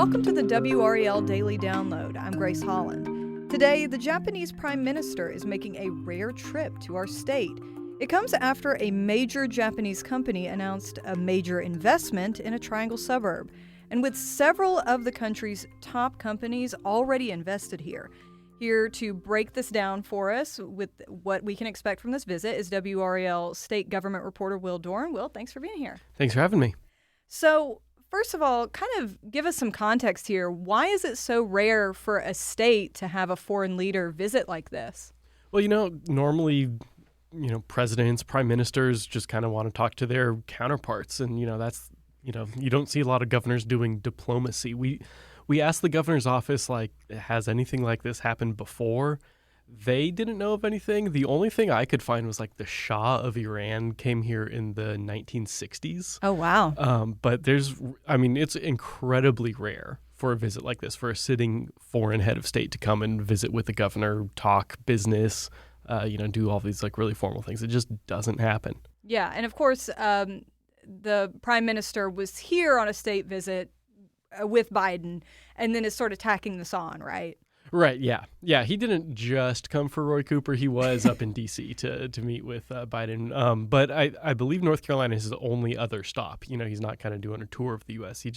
Welcome to the WRAL Daily Download. I'm Grace Holland. Today, the Japanese Prime Minister is making a rare trip to our state. It comes after a major Japanese company announced a major investment in a Triangle suburb. And with several of the country's top companies already invested here. Here to break this down for us with what we can expect from this visit is WRAL state government reporter Will Doran. Will, thanks for being here. Thanks for having me. So, first of all, kind of give us some context here. Why is it so rare for a state to have a foreign leader visit like this? Well, normally, presidents, prime ministers just kind of want to talk to their counterparts. And, that's, you don't see a lot of governors doing diplomacy. We asked the governor's office, has anything like this happened before? They didn't know of anything. The only thing I could find was the Shah of Iran came here in the 1960s. Oh, wow. But it's incredibly rare for a visit like this, for a sitting foreign head of state to come and visit with the governor, talk business, do all these really formal things. It just doesn't happen. Yeah. And of course, the prime minister was here on a state visit with Biden and then is sort of tacking this on, right? Right, yeah. Yeah, he didn't just come for Roy Cooper. He was up in D.C. to meet with Biden. But I believe North Carolina is his only other stop. He's not kind of doing a tour of the U.S. He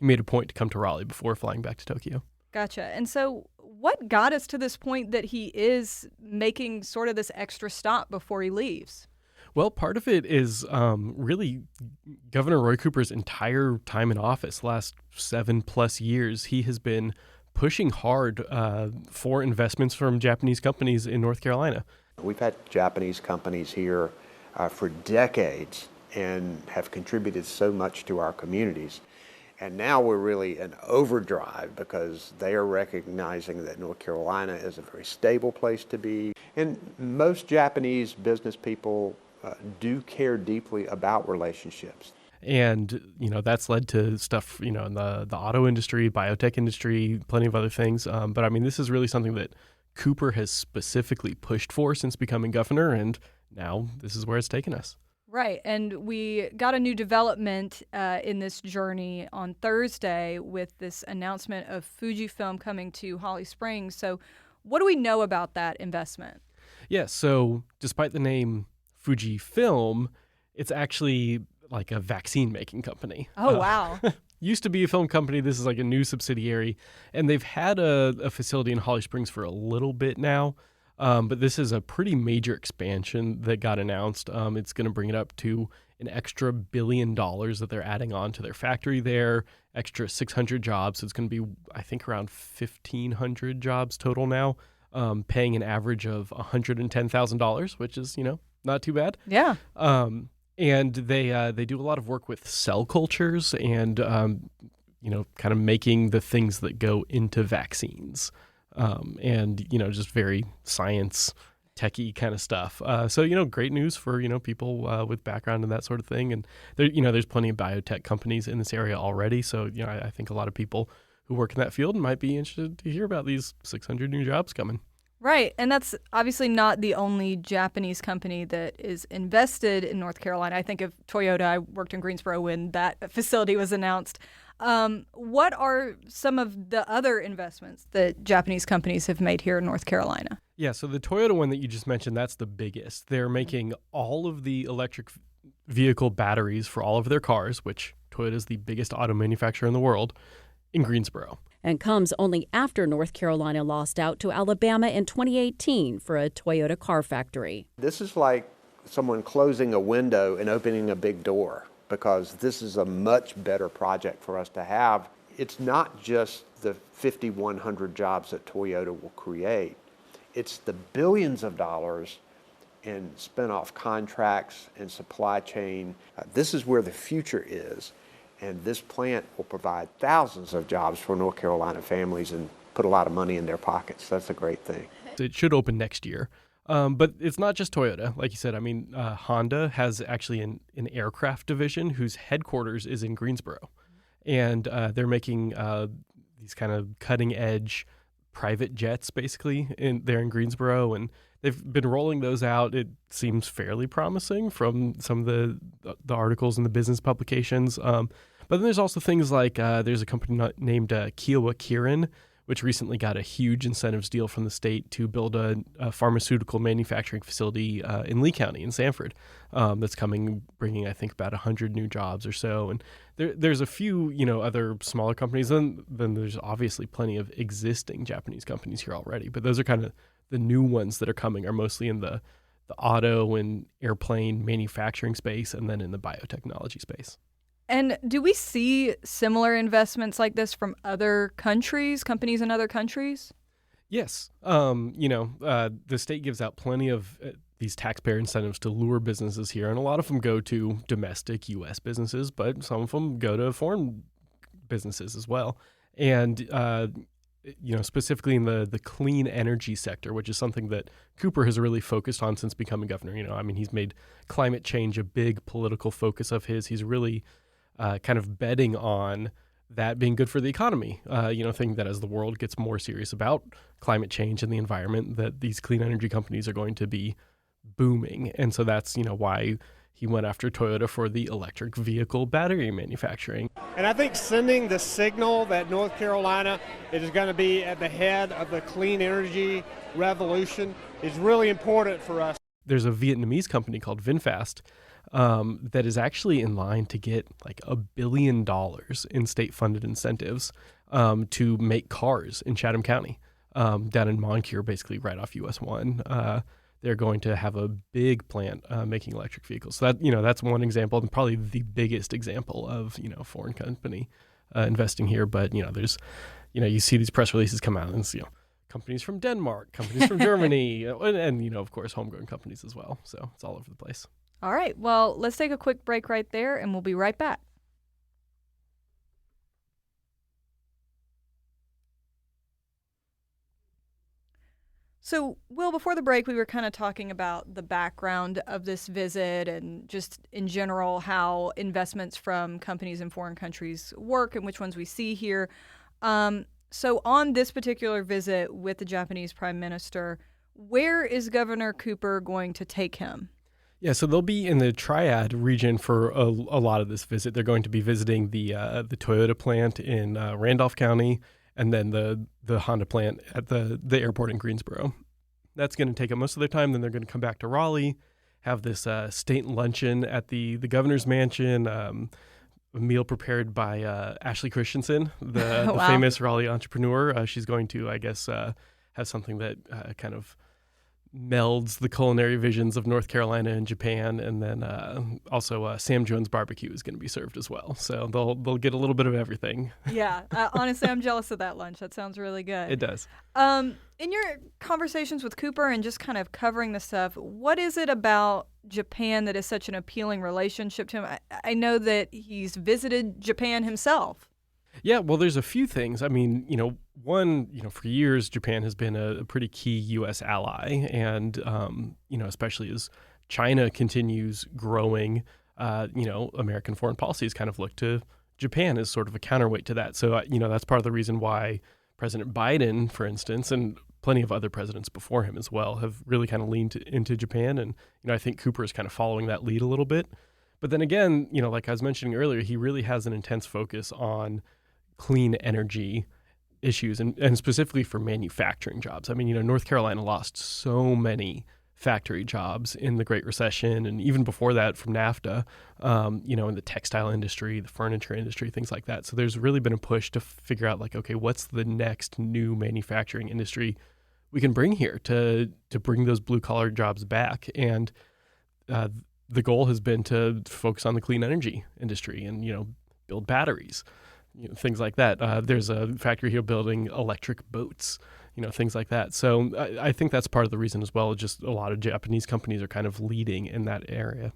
made a point to come to Raleigh before flying back to Tokyo. Gotcha. And so what got us to this point that he is making sort of this extra stop before he leaves? Well, part of it is really Governor Roy Cooper's entire time in office, last 7+ years. He has been pushing hard for investments from Japanese companies in North Carolina. We've had Japanese companies here for decades and have contributed so much to our communities. And now we're really in overdrive because they are recognizing that North Carolina is a very stable place to be. And most Japanese business people do care deeply about relationships. And, that's led to stuff, in the auto industry, biotech industry, plenty of other things. But this is really something that Cooper has specifically pushed for since becoming governor. And now this is where it's taken us. Right. And we got a new development in this journey on Thursday with this announcement of Fujifilm coming to Holly Springs. So what do we know about that investment? Yeah. So despite the name Fujifilm, it's actually like a vaccine making company. Oh, wow. Used to be a film company. This is like a new subsidiary. And they've had a facility in Holly Springs for a little bit now. But this is a pretty major expansion that got announced. It's going to bring it up to an extra $1 billion that they're adding on to their factory there, extra 600 jobs. So it's going to be, I think, around 1,500 jobs total now, paying an average of $110,000, which is, not too bad. Yeah. And they do a lot of work with cell cultures and, kind of making the things that go into vaccines and, just very science techie kind of stuff. So, great news for, people with background in that sort of thing. And, there's plenty of biotech companies in this area already. So, I think a lot of people who work in that field might be interested to hear about these 600 new jobs coming. Right. And that's obviously not the only Japanese company that is invested in North Carolina. I think of Toyota. I worked in Greensboro when that facility was announced. What are some of the other investments that Japanese companies have made here in North Carolina? Yeah, so the Toyota one that you just mentioned, that's the biggest. They're making all of the electric vehicle batteries for all of their cars, which Toyota is the biggest auto manufacturer in the world, in Greensboro. And comes only after North Carolina lost out to Alabama in 2018 for a Toyota car factory. This is like someone closing a window and opening a big door, because this is a much better project for us to have. It's not just the 5,100 jobs that Toyota will create. It's the billions of dollars in spin-off contracts and supply chain. This is where the future is. And this plant will provide thousands of jobs for North Carolina families and put a lot of money in their pockets. That's a great thing. It should open next year. But it's not just Toyota. Like you said, Honda has actually an aircraft division whose headquarters is in Greensboro. And they're making these kind of cutting edge private jets, basically, there in Greensboro, and they've been rolling those out. It seems fairly promising from some of the articles in the business publications. But then there's also things like there's a company named Kiowa Kirin, which recently got a huge incentives deal from the state to build a pharmaceutical manufacturing facility in Lee County in Sanford that's bringing, I think, about 100 new jobs or so. And there's a few, other smaller companies. Then there's obviously plenty of existing Japanese companies here already. But those are kind of the new ones that are coming are mostly in the auto and airplane manufacturing space and then in the biotechnology space. And do we see similar investments like this from other countries, companies in other countries? Yes. The state gives out plenty of these taxpayer incentives to lure businesses here, and a lot of them go to domestic U.S. businesses, but some of them go to foreign businesses as well. And, specifically in the clean energy sector, which is something that Cooper has really focused on since becoming governor. He's made climate change a big political focus of his. He's really kind of betting on that being good for the economy, thinking that as the world gets more serious about climate change and the environment, that these clean energy companies are going to be booming. And so that's, why he went after Toyota for the electric vehicle battery manufacturing. And I think sending the signal that North Carolina is going to be at the head of the clean energy revolution is really important for us. There's a Vietnamese company called VinFast that is actually in line to get like $1 billion in state-funded incentives to make cars in Chatham County, down in Moncure, basically right off US 1. They're going to have a big plant making electric vehicles. So that's one example, and probably the biggest example of a foreign company investing here. But there's you see these press releases come out, and it's companies from Denmark, companies from Germany, and of course homegrown companies as well. So it's all over the place. All right, well, let's take a quick break right there, and we'll be right back. So, Will, before the break, we were kind of talking about the background of this visit and just in general how investments from companies in foreign countries work and which ones we see here. So on this particular visit with the Japanese Prime Minister, where is Governor Cooper going to take him? Yeah, so they'll be in the Triad region for a lot of this visit. They're going to be visiting the Toyota plant in Randolph County, and then the Honda plant at the airport in Greensboro. That's going to take up most of their time. Then they're going to come back to Raleigh, have this state luncheon at the governor's mansion, a meal prepared by Ashley Christensen, the Wow. famous Raleigh entrepreneur. She's going to, I guess, have something that kind of melds the culinary visions of North Carolina and Japan, and then also Sam Jones barbecue is going to be served as well. So they'll get a little bit of everything. Yeah, honestly, I'm jealous of that lunch. That sounds really good. It does. In your conversations with Cooper and just kind of covering the stuff, what is it about Japan that is such an appealing relationship to him? I know that he's visited Japan himself. Yeah, well, there's a few things. I mean, one, for years, Japan has been a pretty key U.S. ally. And, especially as China continues growing, American foreign policy has kind of looked to Japan as sort of a counterweight to that. So, that's part of the reason why President Biden, for instance, and plenty of other presidents before him as well, have really kind of leaned into Japan. And, I think Cooper is kind of following that lead a little bit. But then again, like I was mentioning earlier, he really has an intense focus on clean energy issues and specifically for manufacturing jobs. I mean, North Carolina lost so many factory jobs in the Great Recession and even before that from NAFTA, in the textile industry, the furniture industry, things like that. So there's really been a push to figure out okay, what's the next new manufacturing industry we can bring here to bring those blue collar jobs back. And the goal has been to focus on the clean energy industry and, build batteries. Things like that. There's a factory here building electric boats, things like that. So I think that's part of the reason as well. Just a lot of Japanese companies are kind of leading in that area.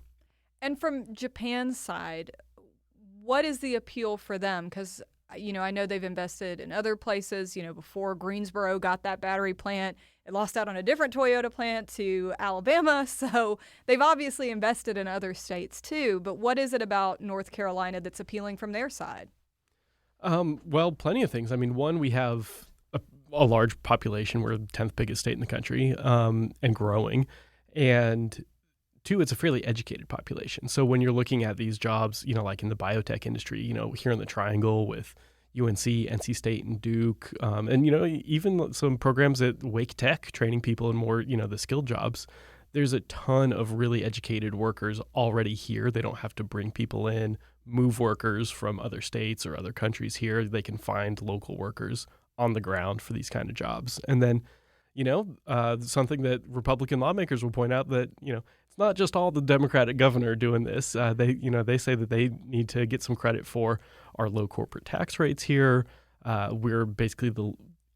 And from Japan's side, what is the appeal for them? Because, I know they've invested in other places. Before Greensboro got that battery plant, it lost out on a different Toyota plant to Alabama. So they've obviously invested in other states too. But what is it about North Carolina that's appealing from their side? Well, plenty of things. I mean, one, we have a large population. We're the 10th biggest state in the country, and growing. And two, it's a fairly educated population. So when you're looking at these jobs, like in the biotech industry, here in the Triangle with UNC, NC State, and Duke, and even some programs at Wake Tech training people in more the skilled jobs. There's a ton of really educated workers already here. They don't have to bring people in, move workers from other states or other countries here. They can find local workers on the ground for these kind of jobs. And then, something that Republican lawmakers will point out that, it's not just all the Democratic governor doing this. They say that they need to get some credit for our low corporate tax rates here. We're basically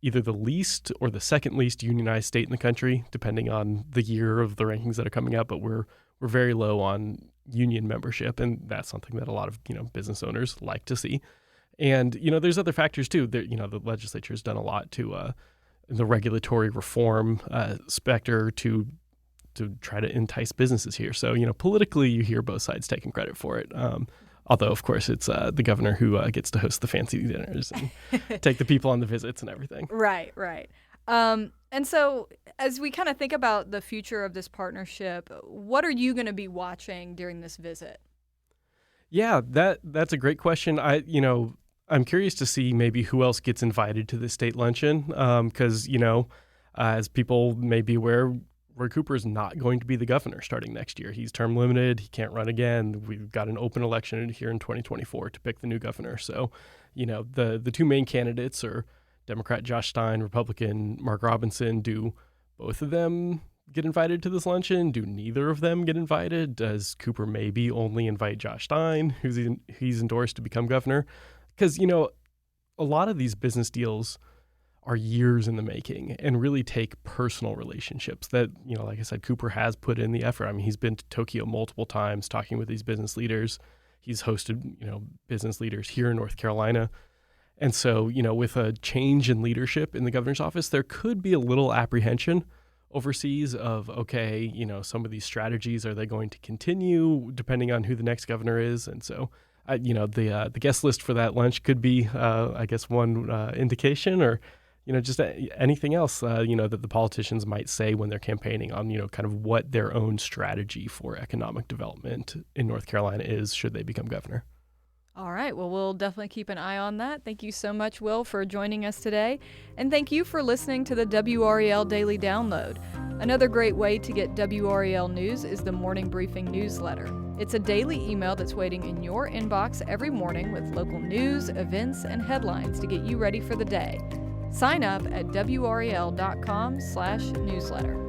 either the least or the second least unionized state in the country, depending on the year of the rankings that are coming up. But we're very low on union membership, and that's something that a lot of business owners like to see. And there's other factors too. The legislature has done a lot to the regulatory reform specter to try to entice businesses here. So politically, you hear both sides taking credit for it. Although, of course, it's the governor who gets to host the fancy dinners and take the people on the visits and everything. Right. And so as we kind of think about the future of this partnership, what are you going to be watching during this visit? Yeah, that's a great question. I'm curious to see maybe who else gets invited to the state luncheon because, as people may be aware, Roy Cooper is not going to be the governor starting next year. He's term limited. He can't run again. We've got an open election here in 2024 to pick the new governor. So, the two main candidates are Democrat Josh Stein, Republican Mark Robinson. Do both of them get invited to this luncheon? Do neither of them get invited? Does Cooper maybe only invite Josh Stein, he's endorsed to become governor? Because, a lot of these business deals are years in the making and really take personal relationships that, like I said, Cooper has put in the effort. I mean, he's been to Tokyo multiple times talking with these business leaders. He's hosted, business leaders here in North Carolina. And so, with a change in leadership in the governor's office, there could be a little apprehension overseas of, okay, some of these strategies, are they going to continue depending on who the next governor is? And so, the guest list for that lunch could be, I guess, one indication, or just anything else, that the politicians might say when they're campaigning on, kind of what their own strategy for economic development in North Carolina is should they become governor. All right. Well, we'll definitely keep an eye on that. Thank you so much, Will, for joining us today. And thank you for listening to the WRAL Daily Download. Another great way to get WRAL news is the Morning Briefing newsletter. It's a daily email that's waiting in your inbox every morning with local news, events, and headlines to get you ready for the day. Sign up at WRAL.com/newsletter.